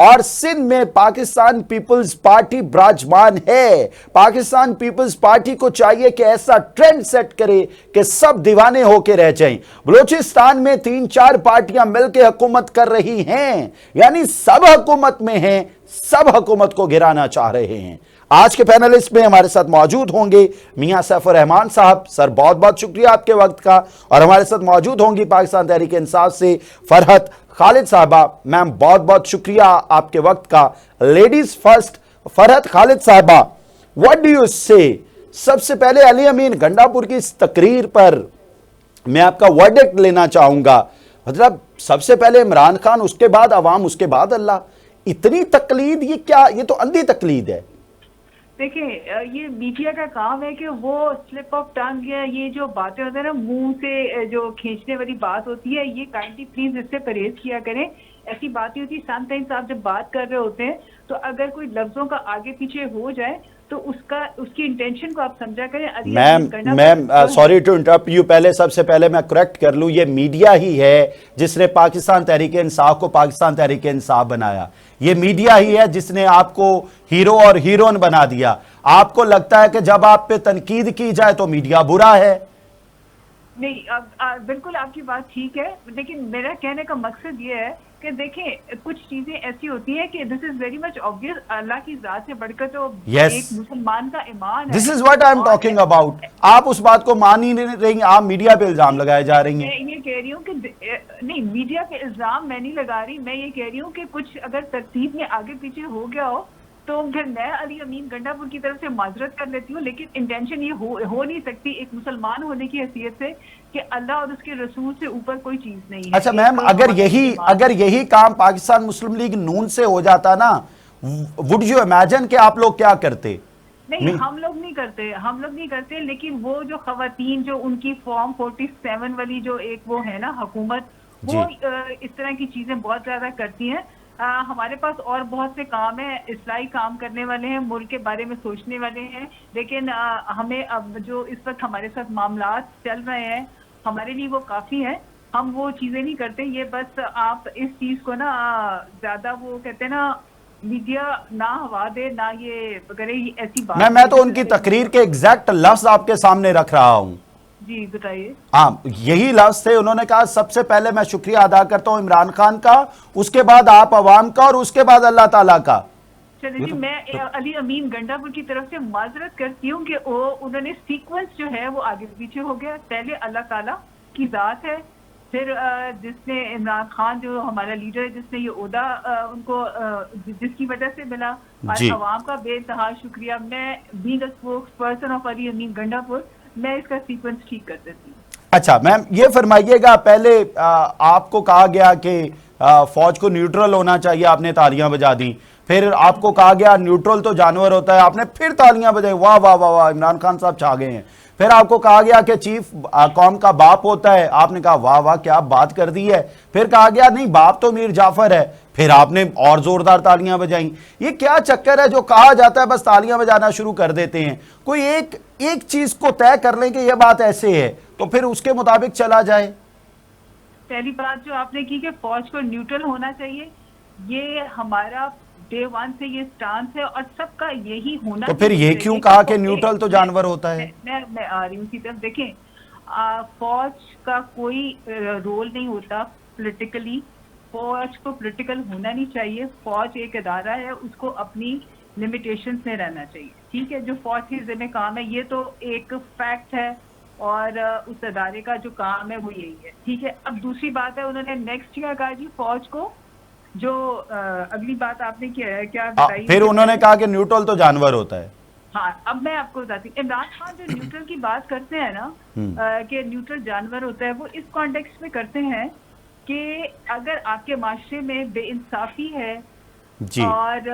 اور سندھ میں Pakistan Peoples party براجمان ہے. پاکستان پیپلز پارٹی کو چاہیے کہ ایسا ٹرینڈ سیٹ کرے کہ سب دیوانے ہو کے رہ جائیں. بلوچستان میں 3-4 پارٹیاں مل کے حکومت کر رہی ہیں, یعنی سب حکومت میں ہیں, سب حکومت کو گرانا چاہ رہے ہیں. آج کے پینلسٹ میں ہمارے ساتھ موجود ہوں گے میاں سیف الرحمان صاحب. سر بہت بہت شکریہ آپ کے وقت کا. اور ہمارے ساتھ موجود ہوں گی پاکستان تحریک انصاف سے فرحت خالد صاحبہ. میم بہت بہت شکریہ آپ کے وقت کا. لیڈیز فرسٹ, فرحت خالد صاحبہ, what do you say؟ سب سے پہلے علی امین گنڈا پور کی اس تقریر پر میں آپ کا ورڈکٹ لینا چاہوں گا. مطلب سب سے پہلے عمران خان, اس کے بعد عوام, اس کے بعد اللہ. اتنی تقلید, یہ کیا؟ یہ تو اندھی تقلید ہے. دیکھیں یہ میڈیا کا کام ہے کہ وہ سلپ آف ٹنگ یا یہ جو باتیں ہوتی ہیں نا منہ سے جو کھینچنے والی بات ہوتی ہے, یہ کائنڈلی پلیز اس سے پرہیز کیا کریں. ایسی باتیں ہوتی سم ٹائمز آپ جب بات کر رہے ہوتے ہیں تو اگر کوئی لفظوں کا آگے پیچھے ہو جائے تو اس کی انٹینشن کو آپ سمجھا کریں. میم سوری ٹو انٹرپٹ یو, پہلے سب سے پہلے میں کریکٹ کر لوں, یہ میڈیا ہی ہے جس نے پاکستان تحریک انصاف کو پاکستان تحریک انصاف بنایا. یہ میڈیا ہی ہے جس نے آپ کو ہیرو اور ہیروئن بنا دیا. آپ کو لگتا ہے کہ جب آپ پہ تنقید کی جائے تو میڈیا برا ہے؟ نہیں, بالکل آپ کی بات ٹھیک ہے, لیکن میرا کہنے کا مقصد یہ ہے کہ دیکھیں کچھ چیزیں ایسی ہوتی ہیں کہ دس از ویری مچ آبویس, اللہ کی ذات سے بڑھ کر تو ایک مسلمان کا ایمان ہے. This is what I am talking about. آپ اس بات کو مان ہی نہیں رہی, آپ میڈیا پہ الزام لگائے جا رہی ہیں. میں یہ کہہ رہی ہوں کہ نہیں, میڈیا پہ الزام میں نہیں لگا رہی, میں یہ کہہ رہی ہوں کہ کچھ اگر ترتیب میں آگے پیچھے ہو گیا ہو تو پھر میں علی امین گنڈا پور کی طرف سے معذرت کر لیتی ہوں, لیکن انٹینشن یہ ہو نہیں سکتی ایک مسلمان ہونے کی حیثیت سے کہ اللہ اور اس کے رسول سے اوپر کوئی چیز نہیں ہے. اچھا میم, اگر یہی کام پاکستان مسلم لیگ نون سے ہو جاتا نا, وڈ یو امیجن کہ آپ لوگ کیا کرتے؟ نہیں, ہم لوگ نہیں کرتے, لیکن وہ جو خواتین جو ان کی فارم 47 والی جو ایک وہ ہے نا حکومت, وہ اس طرح کی چیزیں بہت زیادہ کرتی ہیں. ہمارے پاس اور بہت سے کام ہیں, اصلاحی کام کرنے والے ہیں, ملک کے بارے میں سوچنے والے ہیں, لیکن ہمیں اب جو اس وقت ہمارے ساتھ معاملات چل رہے ہیں ہمارے لیے وہ کافی ہے. ہم وہ چیزیں نہیں کرتے. یہ بس آپ اس چیز کو نا زیادہ وہ کہتے ہیں نا میڈیا نہ ہوا دے نہ یہ کرے ایسی بات. میں تو ان کی تقریر کے ایگزیکٹ لفظ آپ کے سامنے رکھ رہا ہوں. جی بتائیے. ہاں یہی لفظ تھے. انہوں نے کہا سب سے پہلے میں شکریہ ادا کرتا ہوں عمران خان کا, اس کے بعد آپ عوام کا, اور اس کے بعد اللہ تعالیٰ کا. چلے جی, میں علی امین گنڈا پور کی طرف سے معذرت کرتی ہوں کہ انہوں نے سیکوینس جو ہے وہ آگے پیچھے ہو گیا. پہلے اللہ تعالیٰ کی ذات ہے, پھر جس نے عمران خان جو ہمارا لیڈر ہے جس نے یہ عہدہ ان کو جس کی وجہ سے ملا, اور عوام کا بے انتہا شکریہ. میں being a spokesperson of Ali Amin Gandapur, میں اس کا سیکوینس ٹھیک کر دیتی ہوں. اچھا میم یہ فرمائیے گا, پہلے آپ کو کہا گیا کہ فوج کو نیوٹرل ہونا چاہیے, آپ نے تالیاں بجا دیں. پھر آپ کو کہا گیا نیوٹرل تو جانور ہوتا ہے, آپ نے پھر تالیاں بجائی, واہ واہ واہ واہ عمران خان صاحب چھا گئے ہیں. پھر آپ کو کہا گیا کہ چیف قوم کا باپ ہوتا ہے, آپ نے کہا واہ واہ کیا بات کر دی ہے. پھر کہا گیا نہیں باپ تو میر جعفر ہے, پھر آپ نے اور زوردار تالیاں بجائیں. یہ کیا چکر ہے جو کہا جاتا ہے بس تالیاں بجانا شروع کر دیتے ہیں؟ کوئی ایک چیز کو طے کر لیں کہ یہ بات ایسے ہے تو پھر اس کے مطابق چلا جائے. پہلی بات جو آپ نے کی کہ فوج کو نیوٹرل ہونا چاہیے, یہ ہمارا ڈے ون سے یہ سٹانس ہے اور سب کا یہی ہونا. تو پھر یہ کیوں کہا کہ نیوٹرل تو جانور ہوتا ہے؟ میں آ رہی ہوں اسی طرف. دیکھیں فوج کا کوئی رول نہیں ہوتا پولیٹیکلی, فوج کو پولیٹیکل ہونا نہیں چاہیے. فوج ایک ادارہ ہے, اس کو اپنی لمیٹیشنز میں رہنا چاہیے. ٹھیک ہے, جو فوج کے ذمہ کام ہے یہ تو ایک فیکٹ ہے, اور اس ادارے کا جو کام ہے وہ یہی ہے. ٹھیک ہے, اب دوسری بات ہے انہوں نے نیکسٹ کیا کہا جی فوج کو, جو اگلی بات آپ نے کیا بتائی, پھر انہوں نے کہا کہ نیوٹرل تو جانور ہوتا ہے. ہاں اب میں آپ کو بتاتی ہوں, عمران خان جو نیوٹرل کی بات کرتے ہیں نا کہ نیوٹرل جانور ہوتا ہے, وہ اس کانٹیکسٹ میں کرتے ہیں کہ اگر آپ کے معاشرے میں بے انصافی ہے اور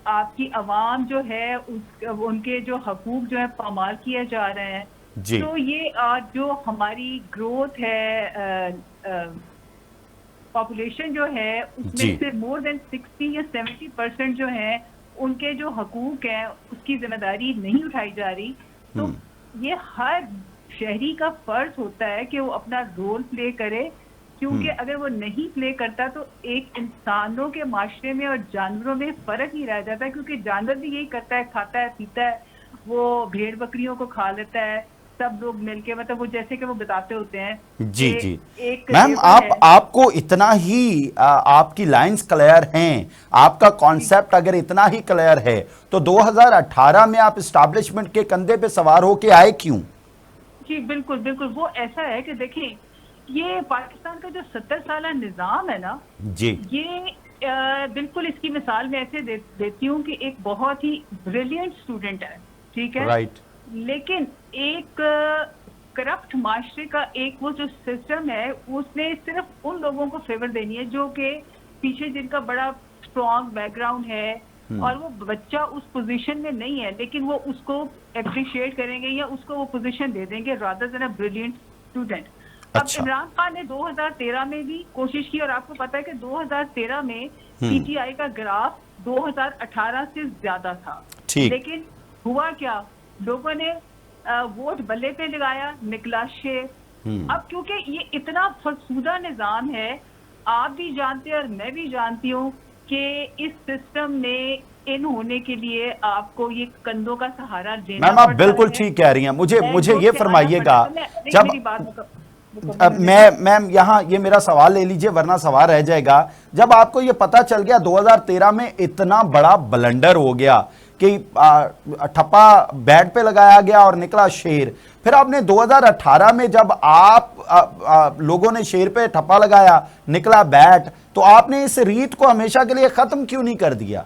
آپ کی عوام جو ہے ان کے جو حقوق جو ہے پامال کیے جا رہے ہیں, تو یہ جو ہماری گروتھ ہے پاپولیشن جو ہے اس میں سے مور دین 60 یا 70% جو ہیں ان کے جو حقوق ہیں اس کی ذمہ داری نہیں اٹھائی جا رہی. تو یہ ہر شہری کا فرض ہوتا ہے کہ وہ اپنا رول پلے کرے کیونکہ اگر وہ نہیں پلے کرتا تو ایک انسانوں کے معاشرے میں اور جانوروں میں فرق ہی رہ جاتا ہے, کیونکہ جانور بھی یہی کرتا ہے, کھاتا ہے پیتا ہے, وہ بھیڑ بکریوں کو کھا لیتا ہے, سب لوگ مل کے, مطلب وہ جیسے کہ وہ بتاتے ہوتے ہیں جی کہ جی ایک میم, لیبر ہے. آپ کو اتنا ہی آپ کی لائنز کلیئر ہیں, آپ کا کانسیپٹ اگر اتنا ہی کلیئر ہے تو 2018 میں آپ اسٹیبلشمنٹ کے کندھے پہ سوار ہو کے آئے کیوں؟ جی بالکل بالکل, وہ ایسا ہے کہ دیکھیں یہ پاکستان کا جو 70 سالہ نظام ہے نا, جی یہ بالکل اس کی مثال میں ایسے دیتی ہوں کہ ایک بہت ہی بریلینٹ اسٹوڈنٹ ہے, ٹھیک ہے, رائٹ, لیکن ایک کرپٹ معاشرے کا ایک وہ جو سسٹم ہے اس نے صرف ان لوگوں کو فیور دینی ہے جو کہ پیچھے جن کا بڑا اسٹرانگ بیک گراؤنڈ ہے اور وہ بچہ اس پوزیشن میں نہیں ہے, لیکن وہ اس کو اپریشیٹ کریں گے یا اس کو وہ پوزیشن دے دیں گے rather than a brilliant student. اب اچھا, عمران خان نے 2013 میں بھی کوشش کی, اور آپ کو پتا ہے کہ 2013 میں پی ٹی آئی کا گراف 2018 سے زیادہ تھا, ٹھیک, لیکن ہوا کیا, لوگوں نے ووٹ بلے پہ لگایا, نکلا شیر. اب کیونکہ یہ اتنا فرسودہ نظام ہے, آپ بھی جانتے ہیں اور میں بھی جانتی ہوں کہ اس سسٹم میں ان ہونے کے لیے آپ کو یہ کندھوں کا سہارا دینا میم آپ پڑتا بالکل ہے, ٹھیک کہہ رہی ہیں. مجھے یہ سے آنا فرمائیے پڑتا گا, ہے. جب میری بات مکمل میم یہاں یہ میرا سوال لے لیجئے ورنہ سوال رہ جائے گا, جب آپ کو یہ پتا چل گیا 2013 میں اتنا بڑا بلنڈر ہو گیا کہ ٹھپا بیٹ پہ لگایا گیا اور نکلا شیر, پھر آپ نے 2018 میں جب آپ لوگوں نے شیر پہ ٹھپا لگایا نکلا بیٹ, تو آپ نے اس ریت کو ہمیشہ کے لیے ختم کیوں نہیں کر دیا؟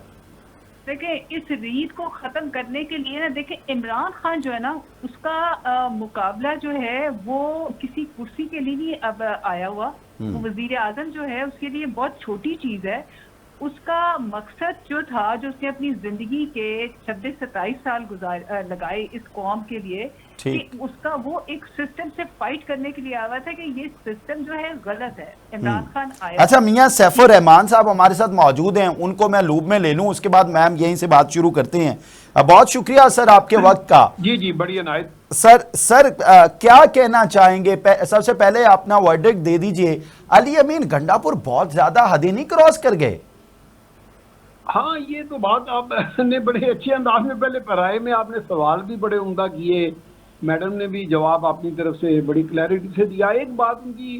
دیکھیں اس ریت کو ختم کرنے کے لیے نا, دیکھیں عمران خان جو ہے نا, اس کا مقابلہ جو ہے وہ کسی کرسی کے لیے نہیں اب آیا ہوا, وہ وزیر اعظم جو ہے اس کے لیے بہت چھوٹی چیز ہے. اس کا مقصد جو تھا, جو اس نے اپنی زندگی کے 26-27 سال لگائے اس قوم کے لیے, کہ اس کا وہ ایک سسٹم سے فائٹ کرنے کے لیے آیا تھا کہ یہ سسٹم جو ہے غلط ہے. عمران خان آیا. اچھا, میاں سیف الرحمان صاحب ہمارے ساتھ موجود ہیں, ان کو میں لوب میں لے لوں, اس کے بعد میم یہیں سے بات شروع کرتے ہیں. بہت شکریہ سر آپ کے وقت کا. جی جی بڑی عنایت. سر کیا کہنا چاہیں گے؟ سب سے پہلے اپنا ورڈکٹ دے دیجئے. علی امین گنڈاپور بہت زیادہ حدیں نہیں کراس کر گئے؟ ہاں یہ تو بات آپ نے بڑے اچھے انداز میں پہلے پرائے میں آپ نے سوال بھی بڑے عمدہ کیے, میڈم نے بھی جواب اپنی طرف سے بڑی کلیئرٹی سے دیا. ایک بات ان کی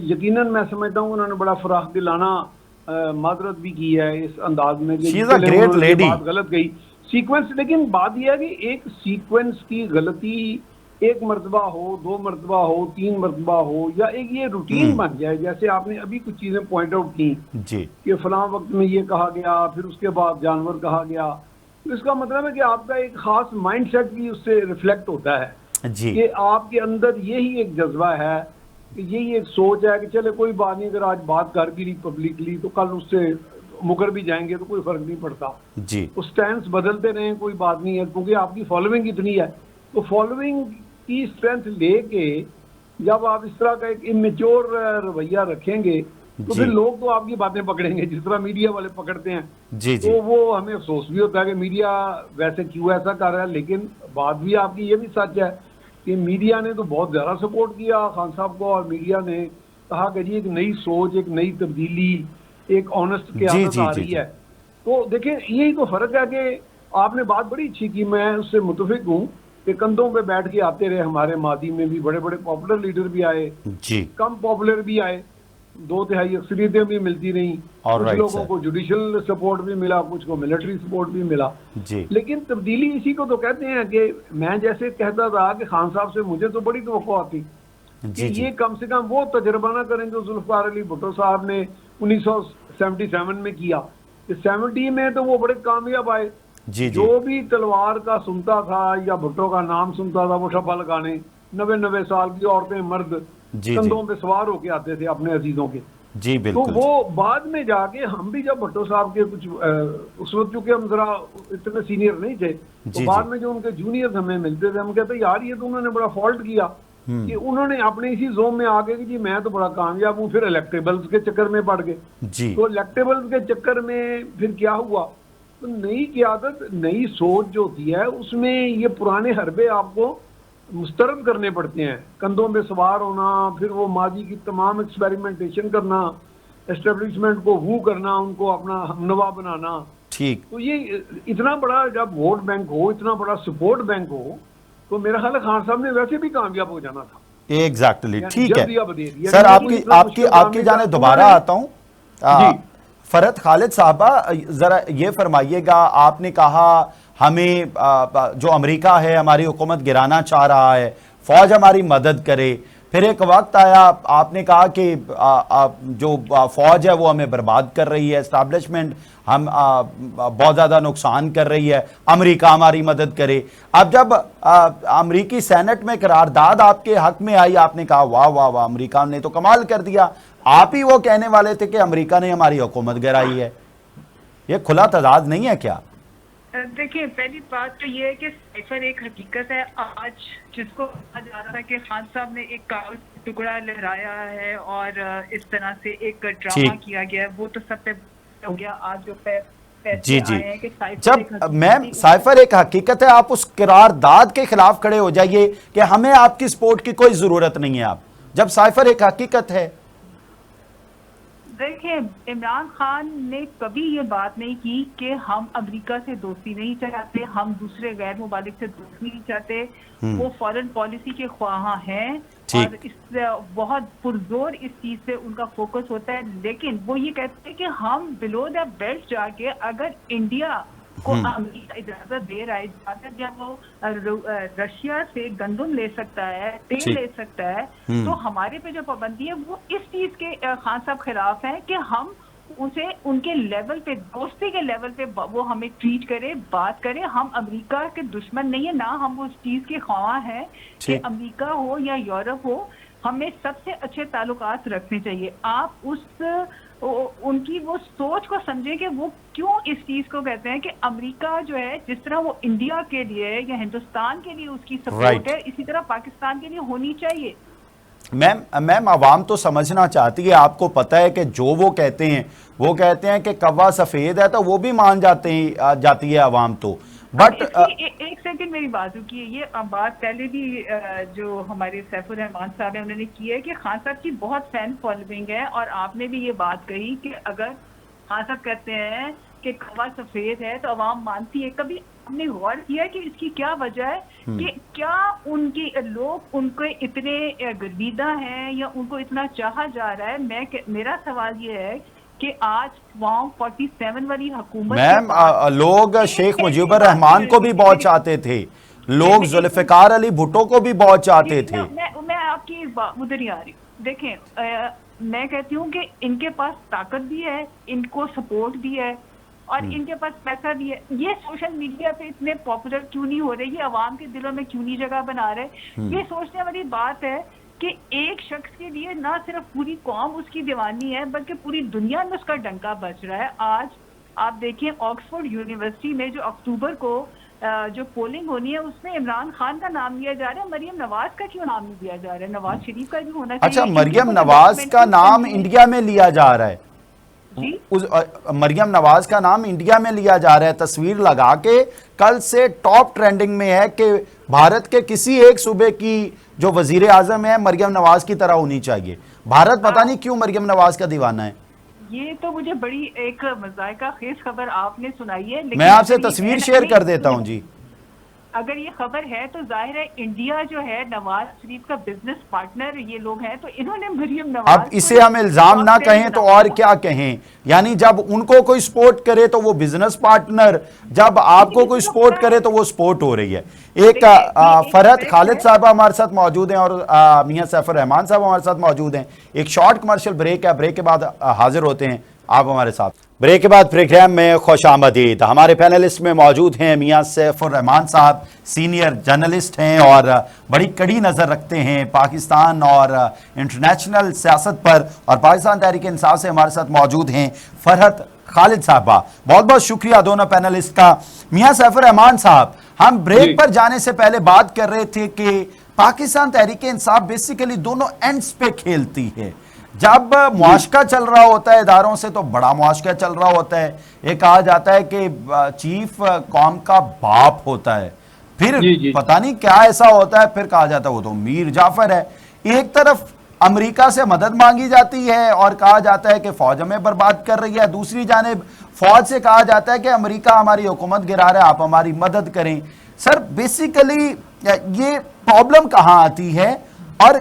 یقیناً میں سمجھتا ہوں انہوں نے بڑا فراخ دلانہ معذرت بھی کی ہے اس انداز میں کہ بات غلط گئی سیکوینس. لیکن بات یہ ہے کہ ایک سیکوینس کی غلطی ایک مرتبہ ہو, 2 مرتبہ ہو, 3 مرتبہ ہو, یا ایک یہ روٹین بن جائے, جیسے آپ نے ابھی کچھ چیزیں پوائنٹ آؤٹ کی کہ فلاں وقت میں یہ کہا گیا, پھر اس کے بعد جانور کہا گیا, تو اس کا مطلب ہے کہ آپ کا ایک خاص مائنڈ سیٹ بھی اس سے ریفلیکٹ ہوتا ہے کہ آپ کے اندر یہی ایک جذبہ ہے, کہ یہی ایک سوچ ہے کہ چلے کوئی بات نہیں, اگر آج بات کر بھی لی پبلکلی تو کل اس سے مکر بھی جائیں گے تو کوئی فرق نہیں پڑتا. وہ سٹینس بدلتے رہیں کوئی بات نہیں ہے, کیونکہ آپ کی فالوئنگ اتنی ہے. تو فالوئنگ کی اسٹرینتھ لے کے جب آپ اس طرح کا ایک امیچور رویہ رکھیں گے تو پھر لوگ تو آپ کی باتیں پکڑیں گے جس طرح میڈیا والے پکڑتے ہیں. تو وہ ہمیں افسوس بھی ہوتا ہے کہ میڈیا ویسے کیوں ایسا کر رہا ہے, لیکن بات بھی آپ کی یہ بھی سچ ہے کہ میڈیا نے تو بہت زیادہ سپورٹ کیا خان صاحب کو, اور میڈیا نے کہا کہ جی ایک نئی سوچ, ایک نئی تبدیلی, ایک آنسٹ قیادت آ رہی ہے. تو دیکھیں یہی تو فرق ہے کہ آپ نے بات بڑی اچھی کی, میں اس سے متفق ہوں کہ کندھوں پہ بیٹھ کے آتے رہے. ہمارے ماضی میں بھی بڑے بڑے پاپولر لیڈر بھی آئے, کم پاپولر بھی آئے, 2/3 اکثریتیں بھی ملتی رہیں, کچھ لوگوں کو جوڈیشل سپورٹ بھی ملا, کچھ کو ملٹری سپورٹ بھی ملا. لیکن تبدیلی اسی کو تو کہتے ہیں کہ میں جیسے کہتا تھا کہ خان صاحب سے مجھے تو بڑی توقع آتی کہ یہ کم سے کم وہ تجربہ نہ کریں جو ذوالفقار علی بھٹو صاحب نے 1977 میں کیا. 70 میں تو وہ بڑے کامیاب آئے, جو بھی تلوار کا سنتا تھا یا بھٹو کا نام سنتا تھا وہ ٹھپا لگانے, 90 سال کی عورتیں مرد کندھوں پہ سوار ہو کے آتے تھے اپنے عزیزوں کے. تو وہ بعد میں جا کے ہم بھی جب بھٹو صاحب کے کچھ اس وقت چونکہ ہم ذرا اتنے سینئر نہیں تھے, تو بعد میں جو ان کے جونیئر ہمیں ملتے تھے ہم کہتے یار یہ تو انہوں نے بڑا فالٹ کیا کہ انہوں نے اپنے اسی زوم میں آ کے کہ جی میں تو بڑا کامیاب ہوں, پھر الیکٹیبلز کے چکر میں پڑ گئے. تو الیکٹیبلز کے چکر میں پھر کیا ہوا, تو نئی قیادت نئی سوچ جو ہوتی ہے اس میں یہ پرانے حربے آپ کو مسترد کرنے پڑتے ہیں، کندھوں پہ سوار ہونا، پھر وہ ماضی کی تمام ایکسپیریمنٹیشن کرنا، اسٹیبلشمنٹ کو وو کرنا، ان کو اپنا ہمنوا بنانا. ٹھیک. تو یہ اتنا بڑا جب ووٹ بینک ہو، اتنا بڑا سپورٹ بینک ہو، تو میرا خیال ہے خان صاحب نے ویسے بھی کامیاب ہو جانا تھا. ایگزیکٹلی. ٹھیک جب ہے دیا بدے دیا. سر، آپ کی جانب دوبارہ آتا ہوں. جی فرحت خالد صاحبہ، ذرا یہ فرمائیے گا، آپ نے کہا ہمیں جو امریکہ ہے ہماری حکومت گرانا چاہ رہا ہے، فوج ہماری مدد کرے. پھر ایک وقت آیا آپ نے کہا کہ جو فوج ہے وہ ہمیں برباد کر رہی ہے، اسٹیبلشمنٹ ہم بہت زیادہ نقصان کر رہی ہے، امریکہ ہماری مدد کرے. اب جب امریکی سینٹ میں قرارداد آپ کے حق میں آئی، آپ نے کہا واہ واہ واہ امریکہ نے تو کمال کر دیا. آپ ہی وہ کہنے والے تھے کہ امریکہ نے ہماری حکومت گرائی ہے. یہ کھلا تضاد نہیں ہے کیا؟ دیکھیں، پہلی بات تو یہ ہے کہ سائفر ایک حقیقت ہے. آج جس کو کہا جا رہا ہے کہ خان صاحب نے ایک کاغذ ٹکڑا لہرایا ہے اور اس طرح سے ایک ڈرامہ کیا گیا ہے، وہ تو سب پہ ہو گیا. آج جو جی جی، جب میم سائفر ایک حقیقت ہے، آپ اس قرارداد کے خلاف کھڑے ہو جائیے کہ ہمیں آپ کی سپورٹ کی کوئی ضرورت نہیں ہے. آپ جب سائفر ایک حقیقت ہے. دیکھیں، عمران خان نے کبھی یہ بات نہیں کی کہ ہم امریکہ سے دوستی نہیں چاہتے، ہم دوسرے غیر ممالک سے دوستی نہیں چاہتے. وہ فارن پالیسی کے خواہاں ہیں اور اس بہت پرزور اس چیز سے ان کا فوکس ہوتا ہے. لیکن وہ یہ کہتے ہیں کہ ہم بلو دا بیلٹ جا کے اگر انڈیا کو امریکہ اجازت دے رہا ہے، جب وہ رشیا سے گندم لے سکتا ہے، تیل لے سکتا ہے، تو ہمارے پہ جو پابندی ہے وہ اس چیز کے خان صاحب خلاف ہے کہ ہم اسے ان کے لیول پہ، دوستی کے لیول پہ وہ ہمیں ٹریٹ کرے، بات کرے. ہم امریکہ کے دشمن نہیں ہیں، نہ ہم اس چیز کے خواہاں ہیں کہ امریکہ ہو یا یورپ ہو، ہمیں سب سے اچھے تعلقات رکھنے چاہیے. آپ ان کی وہ سوچ کو سمجھیں کہ وہ کیوں اس چیز کو کہتے ہیں کہ امریکہ جو ہے جس طرح وہ انڈیا کے لیے یا ہندوستان کے لیے اس کی سپورٹ ہے، اسی طرح پاکستان کے لیے ہونی چاہیے. میم عوام تو سمجھنا چاہتی ہے، آپ کو پتہ ہے کہ جو وہ کہتے ہیں کہ کوا سفید ہے تو وہ بھی مان جاتی ہے عوام تو. بٹ ایک سیکنڈ میری بات رکیے. یہ بات پہلے بھی جو ہمارے سیف الرحمان صاحب ہیں انہوں نے کی ہے کہ خان صاحب کی بہت فین فالوئنگ ہے، اور آپ نے بھی یہ بات کہی کہ اگر خان صاحب کہتے ہیں کہ کوا سفید ہے تو عوام مانتی ہے. کبھی ہم نے غور کیا کہ اس کی کیا وجہ ہے کہ کیا ان کے لوگ ان کو اتنے گرویدہ ہیں یا ان کو اتنا چاہا جا رہا ہے؟ میرا سوال یہ ہے کہ آج فارم 47 والی حکومت میم لوگ شیخ مجیب الرحمان کو بھی بہت چاہتے تھے، لوگ ذوالفقار علی بھٹو کو بھی بہت چاہتے تھے. میں آپ کی ادھر ہی آ رہی ہوں. دیکھیں، میں کہتی ہوں کہ ان کے پاس طاقت بھی ہے، ان کو سپورٹ بھی ہے، اور ان کے پاس پیسہ بھی ہے. یہ سوشل میڈیا پہ اتنے پاپولر کیوں نہیں ہو رہے؟ یہ عوام کے دلوں میں کیوں نہیں جگہ بنا رہے؟ یہ سوچنے والی بات ہے کہ ایک شخص کے لیے نہ صرف پوری قوم اس کی دیوانی ہے بلکہ پوری دنیا میں اس کا ڈنکا بج رہا ہے. آج آپ دیکھیں آکسفورڈ یونیورسٹی میں جو اکتوبر کو جو پولنگ ہونی ہے اس میں عمران خان کا نام لیا جا رہا ہے، مریم نواز کا کیوں نام نہیں دیا جا رہا ہے؟ نواز شریف کا بھی ہونا چاہیے. اچھا، مریم نواز کا نام انڈیا میں لیا جا رہا ہے. مریم نواز کا نام انڈیا میں لیا جا رہا ہے، تصویر لگا کے کل سے ٹاپ ٹرینڈنگ میں ہے کہ بھارت کے کسی ایک صوبے کی جو وزیر اعظم ہے مریم نواز کی طرح ہونی چاہیے. بھارت پتہ نہیں کیوں مریم نواز کا دیوانہ ہے. یہ تو مجھے بڑی ایک مذائقہ خیز خبر آپ نے سنائی ہے. میں آپ سے تصویر شیئر کر دیتا ہوں. جی، اگر یہ خبر ہے تو ظاہر ہے انڈیا جو ہے نواز شریف کا بزنس پارٹنر یہ لوگ ہیں، تو انہوں نے مریم نواز، اب اسے ہم الزام نہ کہیں تو اور کیا کہیں. یعنی جب ان کو کوئی سپورٹ کرے تو وہ بزنس پارٹنر، جب آپ کو کوئی سپورٹ کرے تو وہ سپورٹ ہو رہی ہے. ایک فرحت خالد صاحب ہمارے ساتھ موجود ہیں اور میاں سیف الرحمان صاحب ہمارے ساتھ موجود ہیں. ایک شارٹ کمرشل بریک ہے، بریک کے بعد حاضر ہوتے ہیں آپ ہمارے ساتھ. بریک کے بعد پروگرام میں خوش آمدید. ہمارے پینلسٹ میں موجود ہیں میاں سیف الرحمان صاحب، سینئر جرنلسٹ ہیں اور بڑی کڑی نظر رکھتے ہیں پاکستان اور انٹرنیشنل سیاست پر، اور پاکستان تحریک انصاف سے ہمارے ساتھ موجود ہیں فرحت خالد صاحبہ. بہت بہت شکریہ دونوں پینلسٹ کا. میاں سیف الرحمان صاحب، ہم بریک پر جانے سے پہلے بات کر رہے تھے کہ پاکستان تحریک انصاف بیسیکلی دونوں اینڈز پہ کھیلتی ہے. جب معاشقہ چل رہا ہوتا ہے اداروں سے تو بڑا معاشقہ چل رہا ہوتا ہے. یہ کہا جاتا ہے کہ چیف قوم کا باپ ہوتا ہے. پھر جی جی پتہ نہیں کیا ایسا ہوتا ہے، پھر کہا جاتا ہے وہ تو میر جعفر ہے. ایک طرف امریکہ سے مدد مانگی جاتی ہے اور کہا جاتا ہے کہ فوج ہمیں برباد کر رہی ہے، دوسری جانب فوج سے کہا جاتا ہے کہ امریکہ ہماری حکومت گرا رہا ہے، آپ ہماری مدد کریں. سر بیسیکلی یہ پرابلم کہاں آتی ہے اور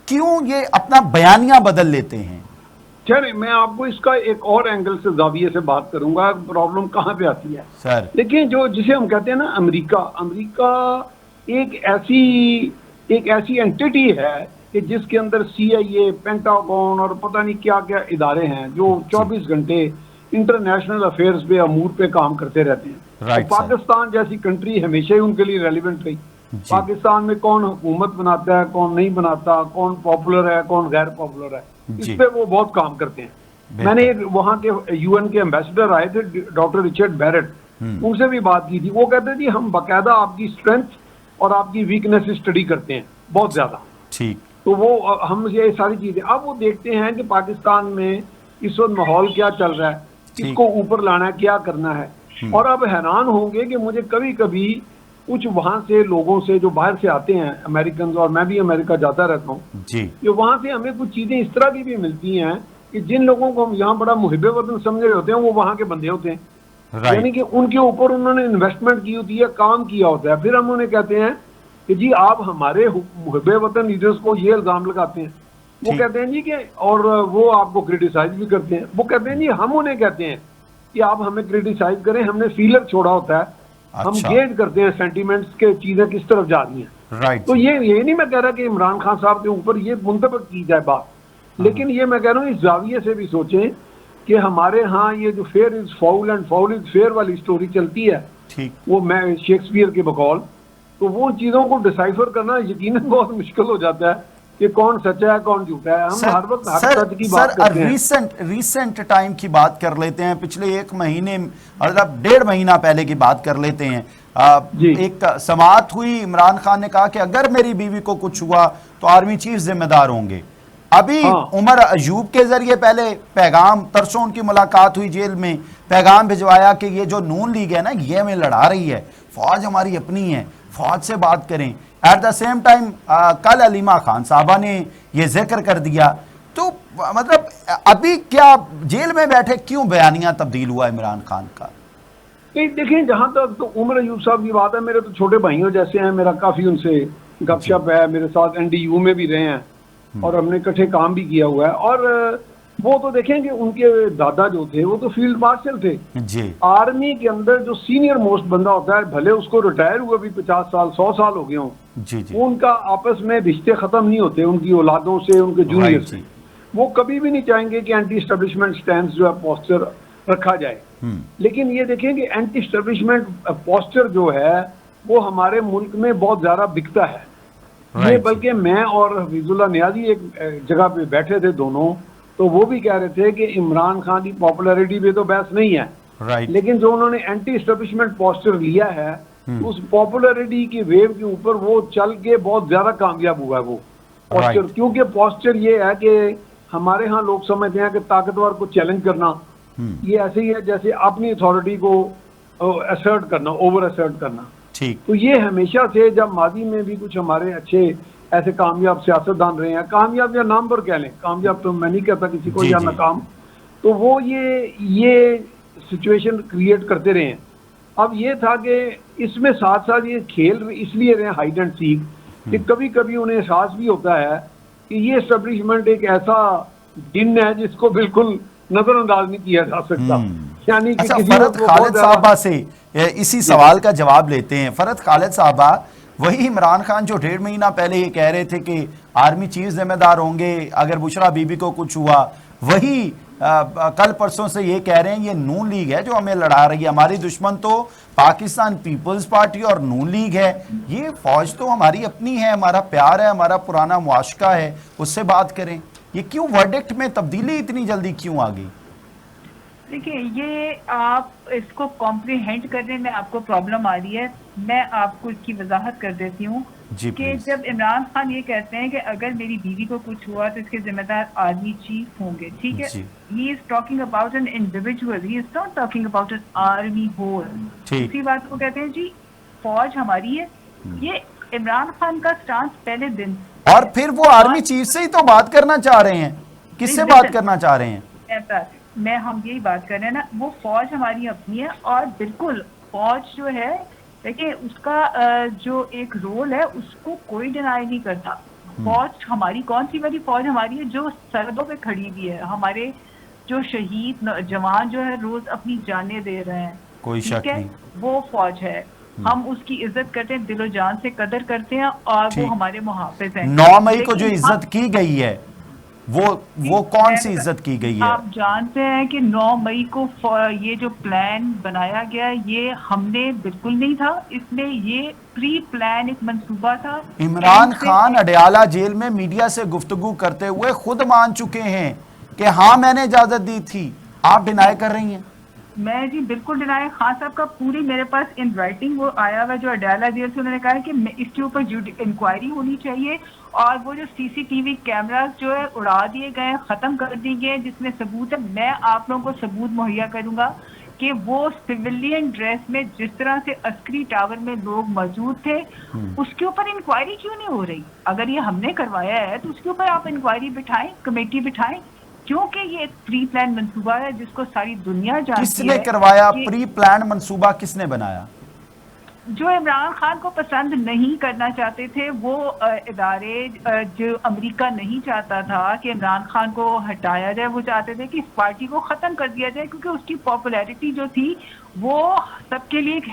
کیوں یہ اپنا بیانیہ بدل لیتے ہیں؟ چلیں میں آپ کو اس کا ایک اور اینگل سے زاویے سے بات کروں گا. پرابلم کہاں پہ آتی ہے سر دیکھیں، جو جسے ہم کہتے ہیں نا امریکہ ایک ایسی اینٹی ہے کہ جس کے اندر CIA، پینٹاگون اور پتہ نہیں کیا کیا ادارے ہیں جو 24 گھنٹے انٹرنیشنل افیئرز پہ امور پہ کام کرتے رہتے ہیں. اور پاکستان جیسی کنٹری ہمیشہ ہی ان کے لیے ریلیونٹ رہی. پاکستان میں کون حکومت بناتا ہے، کون نہیں بناتا، کون پاپولر ہے، کون غیر پاپولر ہے، اس پہ وہ بہت کام کرتے ہیں. میں نے وہاں کے UN کے ایمبیسڈر آئے تھے ڈاکٹر رچرڈ بیرٹ، ان سے بھی بات کی تھی. وہ کہتے تھے ہم باقاعدہ آپ کی اسٹرینتھ اور آپ کی ویکنیس اسٹڈی کرتے ہیں بہت زیادہ. ٹھیک. تو وہ ہم یہ ساری چیزیں اب وہ دیکھتے ہیں کہ پاکستان میں اس وقت ماحول کیا چل رہا ہے، اس کو اوپر لانا ہے، کیا کرنا ہے. اور اب حیران ہوں گے کہ مجھے کبھی کبھی کچھ وہاں سے لوگوں سے جو باہر سے آتے ہیں امریکنز، اور میں بھی امریکہ جاتا رہتا ہوں، کہ وہاں سے ہمیں کچھ چیزیں اس طرح کی بھی ملتی ہیں کہ جن لوگوں کو ہم یہاں بڑا محب وطن سمجھ رہے ہوتے ہیں وہ وہاں کے بندے ہوتے ہیں. یعنی کہ ان کے اوپر انہوں نے انویسٹمنٹ کی ہوتی ہے، کام کیا ہوتا ہے. پھر ہم انہیں کہتے ہیں کہ جی آپ ہمارے محب وطن لیڈرز کو یہ الزام لگاتے ہیں. وہ کہتے ہیں جی کہ اور وہ آپ کو کرٹیسائز بھی کرتے ہیں. وہ کہتے ہیں جی ہم انہیں کہتے ہیں کہ آپ ہمیں کرٹیسائز کریں، ہم نے فیلر چھوڑا ہوتا ہے، ہم گیج کرتے ہیں سینٹیمنٹس کے چیزیں کس طرف جا رہی ہیں. تو یہ نہیں میں کہہ رہا کہ عمران خان صاحب کے اوپر یہ منطبق کی جائے بات، لیکن یہ میں کہہ رہا ہوں اس زاویے سے بھی سوچیں کہ ہمارے ہاں یہ جو fair is foul and foul is fair والی سٹوری چلتی ہے، وہ میں شیکسپیئر کے بقول، تو وہ چیزوں کو ڈسائفر کرنا یقیناً بہت مشکل ہو جاتا ہے کہ کون سچا ہے کون جھوٹا ہے. ہم ہر وقت حق سچ کی بات کرتے ہیں. ریسنٹ ٹائم کی بات کر لیتے ہیں، پچھلے ایک مہینے مطلب 1.5 مہینہ پہلے کی بات کر لیتے ہیں. ایک سماعت ہوئی، عمران خان نے کہا کہ اگر میری بیوی کو کچھ ہوا تو آرمی چیف ذمہ دار ہوں گے. ابھی عمر ایوب کے ذریعے پہلے پیغام، ترسوں ان کی ملاقات ہوئی جیل میں، پیغام بھجوایا کہ یہ جو نون لیگ ہے نا یہ ہمیں لڑا رہی ہے، فوج ہماری اپنی ہے، فوج سے بات کریں. ایٹ دا سیم ٹائم کل علیمہ خان صاحبہ نے یہ ذکر کر دیا. تو مطلب ابھی کیا جیل میں بیٹھے کیوں بیانیہ تبدیل ہوا عمران خان کا؟ دیکھیں جہاں تک تو عمر ایوب صاحب کی بات ہے، میرے تو چھوٹے بھائیوں جیسے ہیں، میرا کافی ان سے گپ شپ ہے، میرے ساتھ NDU میں بھی رہے ہیں اور ہم نے اکٹھے کام بھی کیا ہوا ہے. اور وہ تو دیکھیں کہ ان کے دادا جو تھے وہ تو فیلڈ مارشل تھے. آرمی کے اندر جو سینئر موسٹ بندہ ہوتا ہے، بھلے اس کو ریٹائر ہوئے بھی 50 سال 100 سال ہو گئے ہوں، وہ ان کا آپس میں رشتے ختم نہیں ہوتے ان کی اولادوں سے، ان کے جونیئر سے. وہ کبھی بھی نہیں چاہیں گے کہ اینٹی اسٹیبلشمنٹ سٹینس جو ہے پوسچر رکھا جائے. لیکن یہ دیکھیں کہ اینٹی اسٹیبلشمنٹ پوسچر جو ہے وہ ہمارے ملک میں بہت زیادہ بکتا ہے. یہ بلکہ میں اور حفیظ اللہ نیازی ایک جگہ پہ بیٹھے تھے دونوں، تو وہ بھی کہہ رہے تھے کہ عمران خان کی پاپولیرٹی پہ تو بحث نہیں ہے، لیکن جو انہوں نے اینٹی اسٹیبلشمنٹ پوسچر لیا ہے اس پاپولیرٹی کی ویو کے اوپر وہ چل کے بہت زیادہ کامیاب ہوا ہے وہ پوسچر. کیونکہ پوسچر یہ ہے کہ ہمارے ہاں لوگ سمجھتے ہیں کہ طاقتور کو چیلنج کرنا یہ ایسے ہی ہے جیسے اپنی اتھارٹی کو اسرٹ کرنا، اوور اسرٹ کرنا. تو یہ ہمیشہ سے جب ماضی میں بھی کچھ ہمارے اچھے ایسے کامیاب سیاستدان رہے ہیں، کامیاب یا نام پر کہہ لیں، کامیاب تو میں نہیں کہتا کسی کو یا ناکام، تو وہ یہ سچویشن کریٹ کرتے رہے ہیں. اب یہ تھا کہ اس میں ساتھ ساتھ یہ کھیل اس لیے رہے ہائیڈ اینڈ سیک کہ کبھی کبھی انہیں احساس بھی ہوتا ہے کہ یہ اسٹیبلشمنٹ ایک ایسا جن ہے جس کو بالکل نظر انداز نہیں کیا جا سکتا. یعنی کہ فرد خالد صاحبہ سے اسی سوال کا جواب لیتے ہیں. فرد خالد صاحبہ وہی عمران خان جو 1.5 مہینہ پہلے یہ کہہ رہے تھے کہ آرمی چیف ذمہ دار ہوں گے اگر بشرا بی بی کو کچھ ہوا، وہی کل پرسوں سے یہ کہہ رہے ہیں یہ نون لیگ ہے جو ہمیں لڑا رہی ہے، ہماری دشمن تو پاکستان پیپلز پارٹی اور نون لیگ ہے، یہ فوج تو ہماری اپنی ہے، ہمارا پیار ہے، ہمارا پرانا معاشقہ ہے، اس سے بات کریں. یہ کیوں ورڈکٹ میں تبدیلی اتنی جلدی کیوں آ گئی؟ دیکھیں یہ آپ اس کو کمپریہینڈ کرنے میں آپ کو پرابلم آ رہی ہے. میں آپ کو اس کی وضاحت کر دیتی ہوں کہ جب عمران خان یہ کہتے ہیں کہ اگر میری بیوی کو کچھ ہوا تو اس کے ذمہ دار آرمی چیف ہوں گے، ٹھیک ہے، he is talking about an individual, he is not talking about an army whole. اسی بات کو کہتے ہیں جی فوج ہماری ہے، یہ عمران خان کا سٹانس پہلے دن اور پھر وہ آرمی چیف سے ہی تو بات کرنا چاہ رہے ہیں. کس سے بات کرنا چاہ رہے ہیں؟ میں ہم یہی بات کر رہے ہیں نا, وہ فوج ہماری اپنی ہے, اور بالکل فوج جو ہے دیکھیں اس کا جو ایک رول ہے اس کو کوئی ڈینائی نہیں کرتا. فوج ہماری کون سی والی فوج ہماری ہے جو سرحدوں پہ کھڑی ہوئی ہے, ہمارے جو شہید جوان جو ہے روز اپنی جانیں دے رہے ہیں, کوئی شک نہیں, وہ فوج ہے. ہم اس کی عزت کرتے ہیں, دل و جان سے قدر کرتے ہیں, اور وہ ہمارے محافظ ہیں. 9 مئی کو جو عزت کی گئی ہے وہ کون سی عزت کی گئی ہے؟ آپ جانتے ہیں کہ 9 مئی کو یہ جو پلان بنایا گیا یہ ہم نے بالکل نہیں تھا, اس میں یہ پری پلان ایک منصوبہ تھا. عمران خان اڈیالہ جیل میں میڈیا سے گفتگو کرتے ہوئے خود مان چکے ہیں کہ ہاں میں نے اجازت دی تھی. آپ ڈینائی کر رہی ہیں. میں جی بالکل ڈینائی. خان صاحب کا پوری میرے پاس ان رائٹنگ وہ آیا ہوا جو اڈیالہ جیل سے, انہوں نے کہا کہ اس کے اوپر انکوائری ہونی چاہیے, اور وہ جو سی سی ٹی وی کیمراز جو ہے اڑا دیے گئے, ختم کر دیے گئے, جس میں ثبوت ہے. میں آپ لوگوں کو ثبوت مہیا کروں گا کہ وہ سویلین ڈریس میں جس طرح سے عسکری ٹاور میں لوگ موجود تھے, اس کے اوپر انکوائری کیوں نہیں ہو رہی؟ اگر یہ ہم نے کروایا ہے تو اس کے اوپر آپ انکوائری بٹھائیں, کمیٹی بٹھائیں, کیونکہ یہ ایک پری پلان منصوبہ ہے جس کو ساری دنیا جانتی ہے. کس نے کروایا پری پلان منصوبہ؟ کس نے بنایا؟ جو عمران خان کو پسند نہیں کرنا چاہتے تھے وہ ادارے, جو امریکہ نہیں چاہتا تھا کہ عمران خان کو ہٹایا جائے, وہ چاہتے تھے کہ اس پارٹی کو ختم کر دیا جائے, کیونکہ اس کی پاپولیرٹی جو تھی وہ سب کے لیے ایک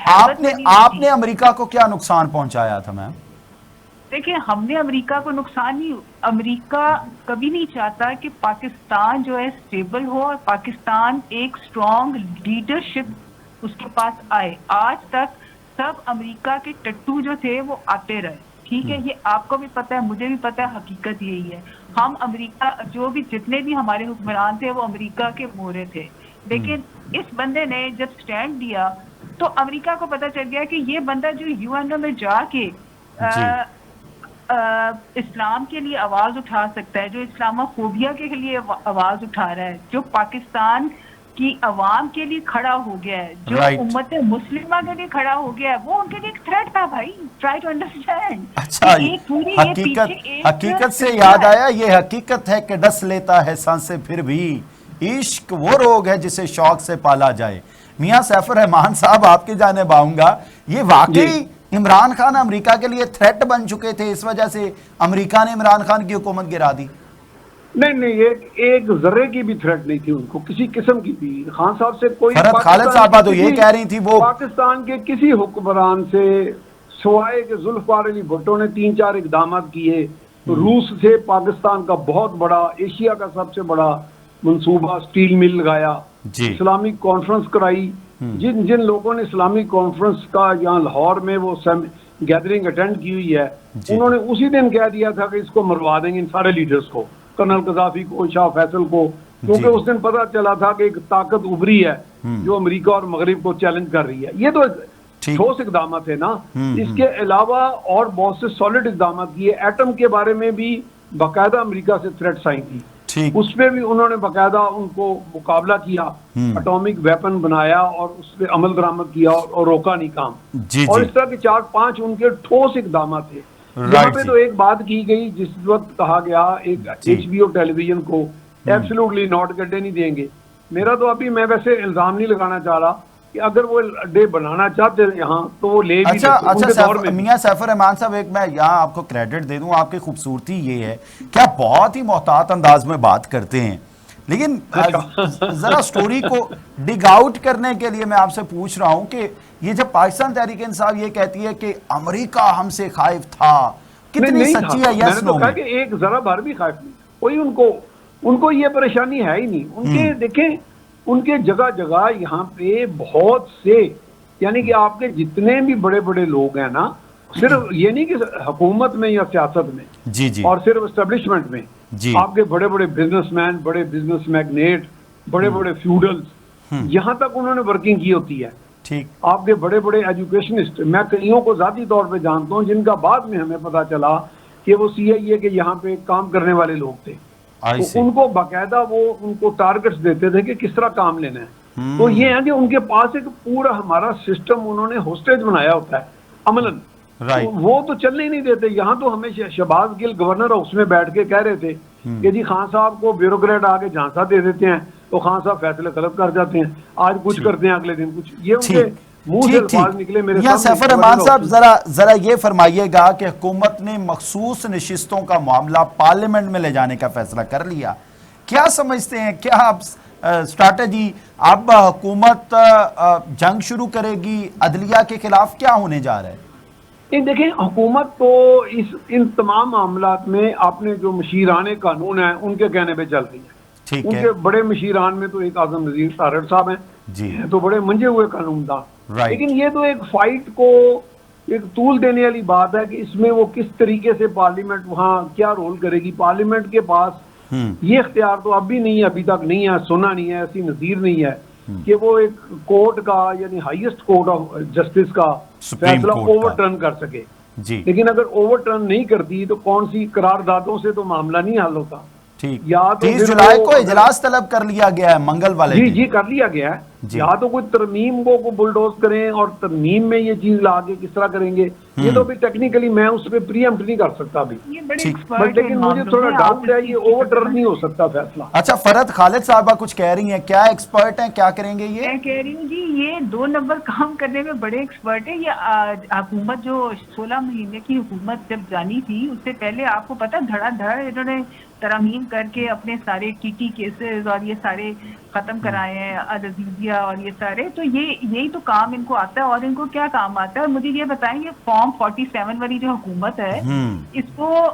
آپ نے امریکہ کو کیا نقصان پہنچایا تھا میم؟ دیکھیں ہم نے امریکہ کو نقصان نہیں, امریکہ کبھی نہیں چاہتا کہ پاکستان جو ہے اسٹیبل ہو, اور پاکستان ایک اسٹرانگ لیڈرشپ اس کے پاس آئے. آج تک سب امریکہ کے ٹٹو جو تھے وہ آتے رہے, ٹھیک ہے, یہ آپ کو بھی پتہ ہے, مجھے بھی پتہ ہے, حقیقت یہی ہے. ہم امریکہ جو بھی جتنے بھی ہمارے حکمران تھے وہ امریکہ کے مورے تھے, لیکن اس بندے نے جب سٹینڈ دیا تو امریکہ کو پتہ چل گیا کہ یہ بندہ جو یو این او میں جا کے اسلام کے لیے آواز اٹھا سکتا ہے, جو اسلامو فوبیا کے لیے آواز اٹھا رہا ہے, جو پاکستان کی عوام کے لیے کھڑا ہو گیا ہے, جو امت مسلمہ کے لیے کھڑا ہو گیا ہے, وہ ان کے لیے ایک تھریٹ تھا. بھائی ٹرائی ٹو انڈرسٹینڈ. اچھا, حقیقت سے یاد آیا, یہ حقیقت ہے کہ ڈس لیتا ہے سانسیں پھر بھی, عشق وہ روگ ہے جسے شوق سے پالا جائے. میاں سیف الرحمان صاحب آپ کی جانب آؤں گا, یہ واقعی عمران خان امریکہ کے لیے تھریٹ بن چکے تھے, اس وجہ سے امریکہ نے عمران خان کی حکومت گرا دی؟ نہیں, ایک ذرے کی بھی تھریٹ نہیں تھی ان کو, کسی قسم کی بھی. خان صاحب سے کوئی, خالد صاحبہ تو یہ کہہ رہی تھی وہ پاکستان کے کسی حکمران سے سوائے کہ ذوالفقار علی بھٹو نے 3-4 اقدامات کیے. روس سے پاکستان کا بہت بڑا, ایشیا کا سب سے بڑا منصوبہ اسٹیل مل لگایا, اسلامک کانفرنس کرائی. جن لوگوں نے اسلامک کانفرنس کا یہاں لاہور میں وہ گیدرنگ اٹینڈ کی ہوئی ہے, انہوں نے اسی دن کہہ دیا تھا کہ اس کو مروا دیں گے, ان سارے لیڈرز کو, کرنل قذافی کو, شاہ فیصل کو, کیونکہ اس دن پتہ چلا تھا کہ ایک طاقت ابھری ہے جو امریکہ اور مغرب کو چیلنج کر رہی ہے. یہ تو ٹھوس اقدامات ہے نا. اس کے علاوہ اور بہت سے سالڈ اقدامات کیے. ایٹم کے بارے میں بھی باقاعدہ امریکہ سے تھریٹس آئی تھی, اس پہ بھی انہوں نے باقاعدہ ان کو مقابلہ کیا, اٹامک ویپن بنایا اور اس پہ عمل درآمد کیا اور روکا نہیں کام. اور اس طرح کے 4-5 ان کے ٹھوس اقدامات تھے. یہاں پہ تو ایک بات کی گئی, جس وقت کہا گیا ایک HBO ٹیلی ویژن کو ایبسلوٹلی ناٹ گڈے نہیں دیں گے. میرا تو ابھی, میں ویسے الزام نہیں لگانا چاہ رہا کہ اگر وہ اڈے بنانا چاہتے ہیں یہاں تو وہ لے بھی. اچھا میاں سیف الرحمان صاحب, ایک میں یہاں آپ کو کریڈٹ دے دوں, آپ کی خوبصورتی یہ ہے کہ آپ بہت ہی محتاط انداز میں بات کرتے ہیں, لیکن ذرا سٹوری کو ڈگ آؤٹ کرنے کے لیے میں آپ سے پوچھ رہا ہوں کہ یہ جب پاکستان تحریک انصاف یہ کہتی ہے کہ امریکہ ہم سے خائف تھا, کتنی سچی ہے؟ یس نو میں ایک ذرا بھر بھی خائف نہیں, کوئی ان کو یہ پریشانی ہے ہی نہیں. ان کے دیکھیں, ان کے جگہ جگہ یہاں پہ بہت سے, یعنی کہ آپ کے جتنے بھی بڑے بڑے لوگ ہیں نا, صرف یہ نہیں کہ حکومت میں یا سیاست میں اور صرف اسٹیبلشمنٹ میں, آپ کے بڑے بڑے بزنس مین, بڑے بزنس میگنیٹ, بڑے بڑے فیوڈلز, یہاں تک انہوں نے ورکنگ کی ہوتی ہے. آپ کے بڑے بڑے ایجوکیشنسٹ, میں کئیوں کو ذاتی طور پہ جانتا ہوں جن کا بعد میں ہمیں پتا چلا کہ وہ CIA کے یہاں پہ کام کرنے والے لوگ تھے. تو ان کو باقاعدہ وہ ان کو ٹارگٹس دیتے تھے کہ کس طرح کام لینا ہے. تو یہ ہے کہ ان کے پاس ایک پورا ہمارا سسٹم انہوں نے ہوسٹیج بنایا ہوتا ہے عملاً, Right. وہ تو چلنے ہی نہیں دیتے. یہاں تو ہمیں شہباز گل گورنر ہاؤس میں بیٹھ کے کہہ رہے تھے کہ جی خان صاحب کو بیوروکریٹ آ کے جھانسا دے دیتے ہیں تو خان صاحب فیصلے طلب کر جاتے ہیں, آج کچھ کرتے ہیں اگلے دن کچھ. یہ ان کے منہ سے الفاظ نکلے میرے یہاں سامنے. سیف الرحمان صاحب ذرا یہ فرمائیے گا کہ حکومت نے مخصوص نشستوں کا معاملہ پارلیمنٹ میں لے جانے کا فیصلہ کر لیا, کیا سمجھتے ہیں, کیا اب اسٹریٹجی, اب حکومت جنگ شروع کرے گی عدلیہ کے خلاف, کیا ہونے جا رہا ہے؟ دیکھیں حکومت تو ان تمام معاملات میں اپنے جو مشیران قانون ہیں ان کے کہنے پہ چل رہی ہے. ان کے بڑے مشیران میں تو ایک اعظم نذیر طارڑ صاحب ہیں, تو بڑے منجے ہوئے قانون داں. لیکن یہ تو ایک فائٹ کو ایک طول دینے والی بات ہے کہ اس میں وہ کس طریقے سے پارلیمنٹ وہاں کیا رول کرے گی. پارلیمنٹ کے پاس یہ اختیار تو اب بھی نہیں ہے, ابھی تک نہیں ہے, سنا نہیں ہے, ایسی نظیر نہیں ہے کہ وہ ایک کورٹ کا یعنی ہائیسٹ کورٹ آف جسٹس کا فیصلہ اوور ٹرن کر سکے. لیکن اگر اوور ٹرن نہیں کرتی تو کون سی قراردادوں سے تو معاملہ نہیں حل ہوتا. یا 30 جولائی کو اجلاس طلب کر لیا گیا ہے منگل والے دن. جی کر لیا گیا ہے. یا تو کوئی ترمیم کو بلڈوز کریں اور ترمیم میں یہ چیز لا کے کس طرح کریں گے, یہ تو بھی ٹیکنیکلی میں اس پہ پری ایمپٹ نہیں کر سکتا ابھی, لیکن مجھے تھوڑا ڈاؤٹ ہے یہ اوور ٹرن نہیں ہو سکتا فیصلہ. اچھا فرحت خالد صاحبہ کچھ کہہ رہی ہیں, کیا ایکسپرٹ ہیں, کیا کریں گے یہ؟ میں کہہ رہی ہوں جی یہ 2 نمبر کام کرنے میں بڑے ایکسپرٹ ہیں. یہ حکومت جو 16 مہینے کی حکومت جب جانی تھی اس سے پہلے آپ کو پتا دھڑا دھڑ انہوں نے ترامیم کر کے اپنے سارے ٹی ٹی کیسز اور یہ سارے ختم کرائے ہیں, العزیزیہ اور یہ سارے. تو یہی تو کام ان کو آتا ہے. اور ان کو کیا کام آتا ہے, اور مجھے یہ بتائیں یہ فارم 47 والی جو حکومت ہے اس کو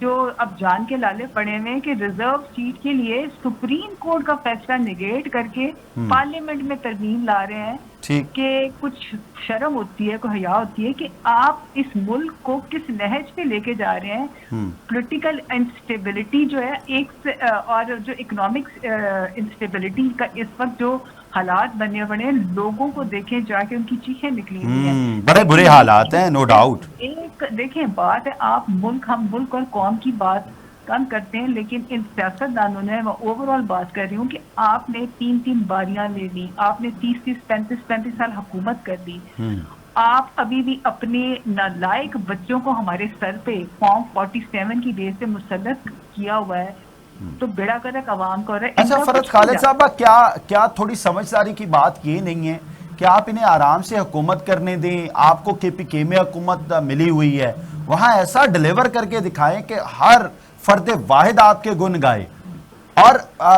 جو اب جان کے لالے پڑے ہوئے کہ ریزرو سیٹ کے لیے سپریم کورٹ کا فیصلہ نگیٹ کر کے پارلیمنٹ میں ترمیم لا رہے ہیں کہ کچھ شرم ہوتی ہے, کوئی حیا ہوتی ہے کہ آپ اس ملک کو کس نہج پہ لے کے جا رہے ہیں. پولیٹیکل انسٹیبلٹی جو ہے ایک اور جو اکنامک انسٹیبلٹی کا اس وقت جو حالات بنے بنے لوگوں کو دیکھیں جا کے ان کی چیخیں نکلی ہوئی ہیں, بڑے برے حالات ہیں نو ڈاؤٹ. ایک دیکھیں بات ہے آپ ہم ملک اور قوم کی بات کم کرتے ہیں, لیکن ان سیاست دانوں نے میں اوور آل بات کر رہی ہوں کہ آپ نے 3 باریاں لے لی, آپ نے 30 35 سال حکومت کر دی, آپ ابھی بھی اپنے نالائق بچوں کو ہمارے سر پہ فارم 47 کی بیس سے مسلط کیا ہوا ہے, تو بیڑا گرک عوام کا ہو رہا ہے. اچھا فرحت خالد صاحبہ کیا تھوڑی سمجھداری کی بات یہ نہیں ہے کہ آپ انہیں آرام سے حکومت کرنے دیں؟ آپ کو کے پی کے میں حکومت ملی ہوئی ہے, وہاں ایسا ڈیلیور کر کے دکھائیں کہ ہر فرد واحد آپ کے گن گائے. اور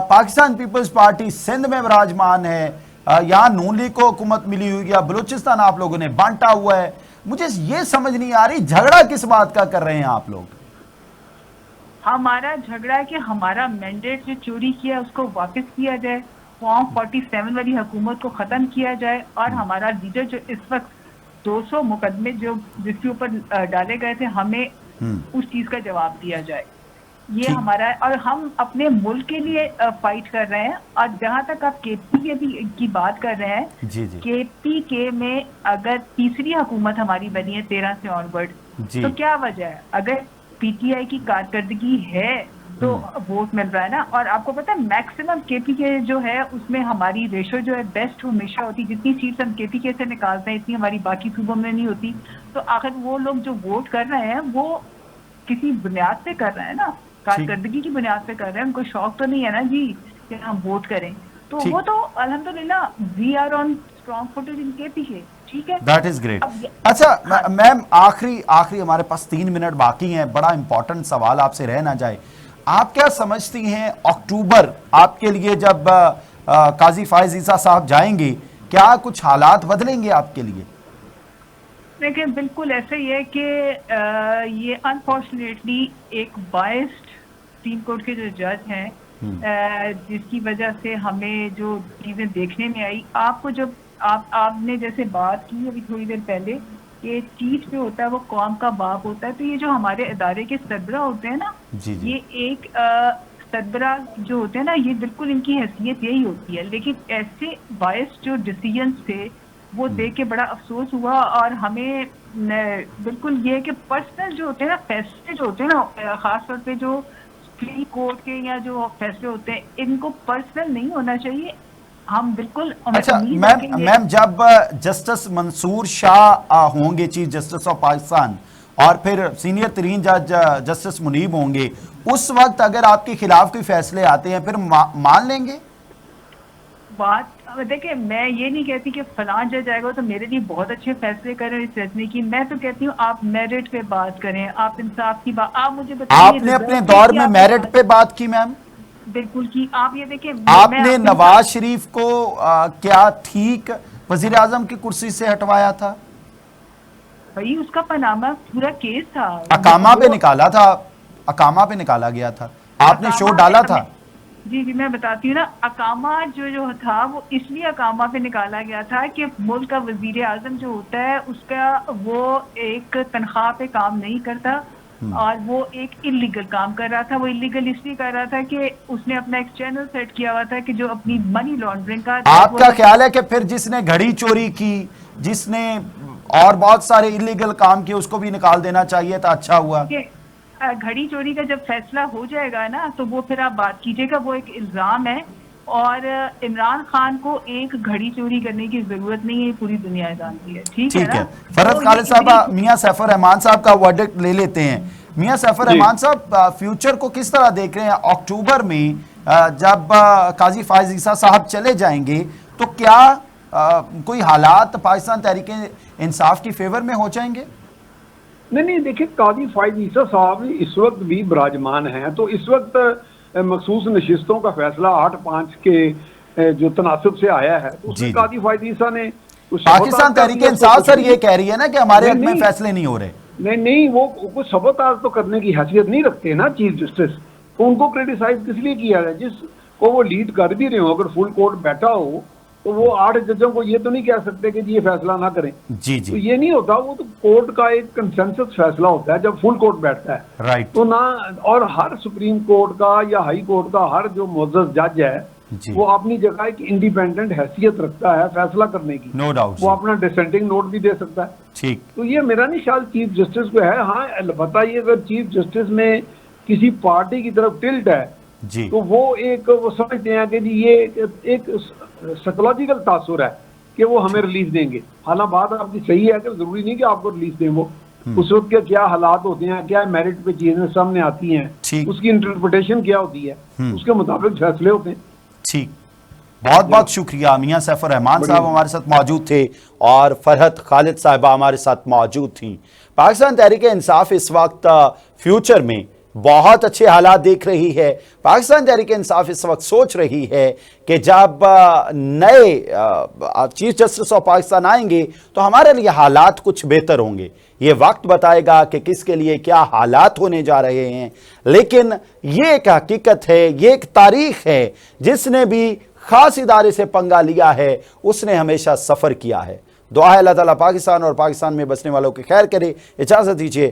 پاکستان پیپلز پارٹی سندھ میں براجمان ہے, یہاں نون لیگ کو حکومت ملی ہوئی ہے, بلوچستان آپ لوگوں نے بانٹا ہوا ہے. مجھے یہ سمجھ نہیں آ رہی جھگڑا کس بات کا کر رہے ہیں آپ لوگ؟ ہمارا جھگڑا ہے کہ ہمارا مینڈیٹ جو چوری کیا اس کو واپس کیا جائے, فارم 47 والی حکومت کو ختم کیا جائے, اور ہمارا لیڈر جو اس وقت 200 مقدمے جو جس کے اوپر ڈالے گئے تھے ہمیں اس چیز کا جواب دیا جائے. یہ ہمارا ہے, اور ہم اپنے ملک کے لیے فائٹ کر رہے ہیں. اور جہاں تک آپ کے پی کے کی بات کر رہے ہیں, کے پی کے میں اگر تیسری حکومت ہماری بنی ہے 13 سے آن ورڈ, تو کیا وجہ ہے؟ اگر پی ٹی آئی کی کارکردگی ہے تو ووٹ مل رہا ہے نا. اور آپ کو پتا ہے میکسیمم کے پی کے جو ہے اس میں ہماری ریشو جو ہے بیسٹ ہمیشہ ہوتی, جتنی سیٹس ہم کے پی کے سے نکالتے ہیں اتنی ہماری باقی صوبوں میں نہیں ہوتی. تو آخر وہ لوگ جو ووٹ کر رہے ہیں وہ کسی بنیاد پہ کر رہے ہیں نا, کارکردگی کی بنیاد پہ کر رہے ہیں. ان کو شوق تو نہیں ہے نا جی کہ ہم ووٹ کریں. تو وہ تو الحمدللہ we are on strong footage ان کے پیچھے. ٹھیک ہے, دیٹ از گریٹ. اچھا میم آخری ہمارے پاس 3 منٹ باقی ہیں, بڑا امپورٹنٹ سوال آپ سے رہ نہ جائے. آپ کیا سمجھتی ہیں اکتوبر آپ کے لیے جب قاضی فائز عیسیٰ صاحب جائیں گے, کیا کچھ حالات بدلیں گے آپ کے لیے؟ دیکھیں بالکل ایسا ہی ہے کہ یہ انفارچونیٹلی ایک بائسڈ سپریم کورٹ کے جو جج ہیں جس کی وجہ سے ہمیں جو چیزیں دیکھنے میں آئی, آپ کو جب آپ نے جیسے بات کی ابھی تھوڑی دیر پہلے کہ چیف جو ہوتا ہے وہ قوم کا باپ ہوتا ہے, تو یہ جو ہمارے ادارے کے سربراہ ہوتے ہیں نا, یہ ایک سربراہ جو ہوتے ہیں نا یہ بالکل ان کی حیثیت یہی ہوتی ہے. لیکن ایسے باعث جو ڈیسیجنز تھے وہ دیکھ کے بڑا افسوس ہوا. اور ہمیں بالکل یہ کہ پرسنل جو ہوتے ہیں نا فیصلے جو ہوتے ہیں نا, خاص طور پہ جو سپریم کورٹ کے یا جو فیصلے ہوتے ہیں ان کو پرسنل نہیں ہونا چاہیے, ہم بالکل اچھا امید میم رکھیں گے۔ میم جب جسٹس منصور شاہ ہوں گے چیف جسٹس آف پاکستان اور پھر سینئر ترین جج جسٹس منیب ہوں گے، اس وقت اگر آپ کے خلاف کوئی فیصلے آتے ہیں پھر مان لیں گے؟ بات دیکھیں، میں یہ نہیں کہتی کہ فلاں جج آئے گا تو میرے لیے بہت اچھے فیصلے کریں اس فیصلے کی، میں تو کہتی ہوں آپ میرٹ پہ بات کریں، آپ انصاف کی بات، آپ مجھے بتائیے آپ نے اپنے دور میں میرٹ پہ بات کی میم؟ بالکل کی، آپ یہ دیکھیں آپ میں نے اپنی- نواز شریف کو کیا ٹھیک وزیر اعظم کی کرسی سے ہٹوایا تھا؟ بھائی اس کا پاناما پورا کیس تھا، اقامہ پہ وہ- نکالا تھا، اقامہ پہ نکالا گیا تھا، آپ نے شو اقامہ ڈالا پہ- تھا۔ جی میں بتاتی ہوں نا، اقامہ جو تھا وہ اس لیے اقامہ پہ نکالا گیا تھا کہ ملک کا وزیر اعظم جو ہوتا ہے اس کا وہ ایک تنخواہ پہ کام نہیں کرتا اور وہ ایک اللیگل کام کر رہا تھا۔ وہ اللیگل اس لیے کر رہا تھا کہ اس نے اپنا ایک چینل سیٹ کیا ہوا تھا کہ جو اپنی منی لانڈرنگ کا آپ کا خیال ہے کہ پھر جس نے گھڑی چوری کی، جس نے اور بہت سارے اللیگل کام کیے، اس کو بھی نکال دینا چاہیے تھا؟ اچھا ہوا۔ کہ گھڑی چوری کا جب فیصلہ ہو جائے گا نا تو وہ پھر آپ بات کیجیے گا، وہ ایک الزام ہے اور عمران خان کو ایک گھڑی چوری کرنے کی ضرورت نہیں ہے، پوری دنیا جانتی ہے، ٹھیک ہے ٹھیک ہے، نا؟ فرحت تو خالد یہ صاحب میاں سیف الرحمان صاحب کا ورڈکٹ لے لیتے ہیں۔ میاں سیف الرحمان صاحب فیوچر کو کس طرح دیکھ رہے ہیں؟ اکتوبر میں جب قاضی فائز عیسیٰ صاحب چلے جائیں گے تو کیا کوئی حالات پاکستان تحریک انصاف کی فیور میں ہو جائیں گے؟ نہیں دیکھیں، قاضی فائز عیسیٰ صاحب اس وقت بھی براجمان ہیں، تو اس وقت مخصوص نشستوں کا فیصلہ 8/5 کے جو تناسب سے آیا ہے، تو اس میں قاضی فائز عیسیٰ نے پاکستان تحریک انصاف سر یہ کہہ رہی ہے نا کہ ہمارے حق میں فیصلے نہیں ہو رہے۔ نہیں وہ کچھ سبوتاژ تو کرنے کی حیثیت نہیں رکھتے نا چیف جسٹس، تو ان کو کریٹیسائز کس لیے کیا ہے؟ جس کو وہ لیڈ کر بھی رہے ہو، اگر فل کورٹ بیٹھا ہو تو وہ 8 ججوں کو یہ تو نہیں کہہ سکتے کہ یہ فیصلہ نہ کریں۔ جی تو یہ نہیں ہوتا، وہ تو کورٹ کا ایک کنسنسس فیصلہ ہوتا ہے جب فل کورٹ بیٹھتا ہے، رائٹ۔ تو نہ، اور ہر سپریم کورٹ کا یا ہائی کورٹ کا ہر جو معزز جج ہے وہ اپنی جگہ ایک انڈیپینڈنٹ حیثیت رکھتا ہے فیصلہ کرنے کی، نو ڈاؤٹ، وہ اپنا ڈسینٹنگ نوٹ بھی دے سکتا ہے۔ ٹھیک، تو یہ میرا نہیں خیال چیف جسٹس کو ہے۔ ہاں البتہ یہ اگر چیف جسٹس میں کسی پارٹی کی طرف ٹلٹ ہے جی تو وہ سمجھتے ہیں کہ جی یہ ایک سائیکولوجیکل تاثر ہے کہ وہ ہمیں ریلیز دیں گے۔ حالانکہ بات آپ کی صحیح ہے کہ ضروری نہیں کہ آپ کو ریلیز دیں، وہ اس وقت کے کیا حالات ہوتے ہیں، کیا میرٹ پہ چیزیں سامنے آتی ہیں، اس کی انٹرپریٹیشن کیا ہوتی ہے، اس کے مطابق فیصلے ہوتے ہیں۔ ٹھیک، بہت بہت شکریہ۔ میاں سیف الرحمان صاحب ہمارے ساتھ موجود تھے اور فرحت خالد صاحبہ ہمارے ساتھ موجود تھیں۔ پاکستان تحریک انصاف اس وقت فیوچر میں بہت اچھے حالات دیکھ رہی ہے۔ پاکستان تحریک انصاف اس وقت سوچ رہی ہے کہ جب نئے چیف جسٹس آف پاکستان آئیں گے تو ہمارے لیے حالات کچھ بہتر ہوں گے۔ یہ وقت بتائے گا کہ کس کے لیے کیا حالات ہونے جا رہے ہیں، لیکن یہ ایک حقیقت ہے، یہ ایک تاریخ ہے، جس نے بھی خاص ادارے سے پنگا لیا ہے اس نے ہمیشہ سفر کیا ہے۔ دعا ہے اللہ تعالیٰ پاکستان اور پاکستان میں بسنے والوں کی خیر کرے۔ اجازت دیجیے۔